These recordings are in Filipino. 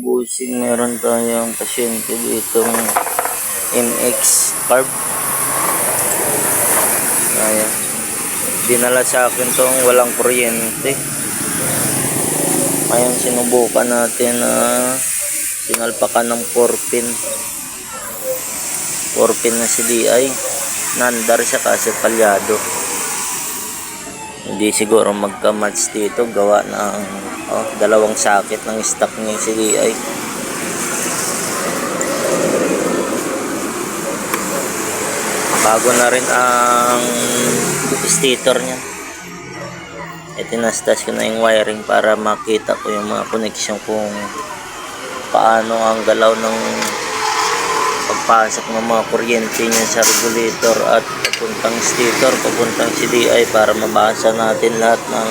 busing, meron tayong pasyente dito MX carb. Ayan, dinala sa akin tong walang kuryente. Ngayon sinubukan natin na sinalpakan ng 4 pin na CDI. Nandar siya kasi palyado. Hindi siguro magka-match dito, gawa ng dalawang sakit ng stock ng CDI. Bago na rin ang stator niya. Tinastas ko na yung wiring para makita ko yung mga connection kung paano ang galaw ng pagpasok ng mga kuryente niya sa regulator at papuntang stator, papuntang CDI, para mabasa natin lahat ng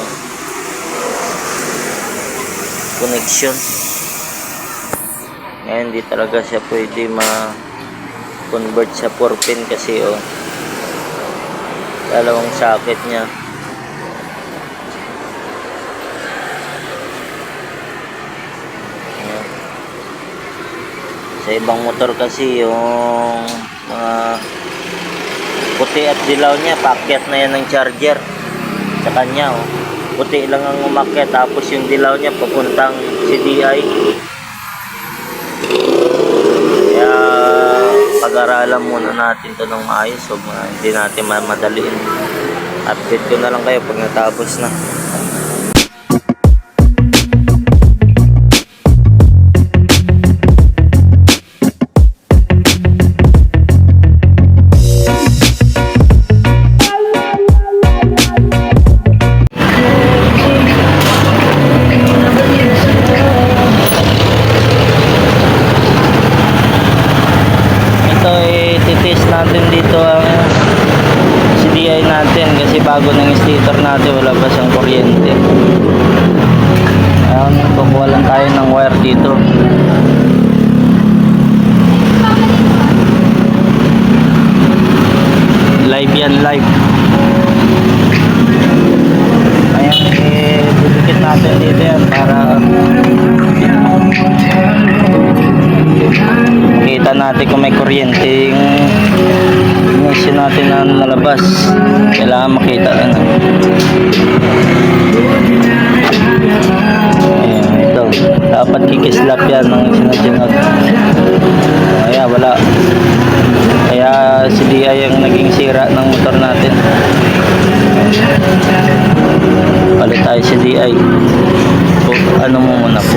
connection. Ngayon hindi talaga siya pwede ma-convert sa 4 pin kasi dalawang socket niya. Sa ibang motor kasi yung mga puti at dilaw niya, paakyat na yan ng charger. Sa kanya puti lang ang umakyat, tapos yung dilaw niya papuntang CDI. Kaya pag-aralan muna natin to ng maayos, so hindi natin mamadaliin. Update ko na lang kayo pag natapos na. Titest natin dito ang CDI natin kasi bago ng stator natin, wala pa siyang kuryente. Ayan, kukuha lang tayo ng wire dito. Live yan, live. Ayan, didikit natin dito yan para makita natin kung may kuryente yung ignition natin na nalabas. Kailangan makita rin. Ayan, ito dapat kikislap yan ng sinadyanag. Ayan, wala. Kaya CDI ang naging sira ng motor natin. Palit tayo CDI. Ano mo muna po.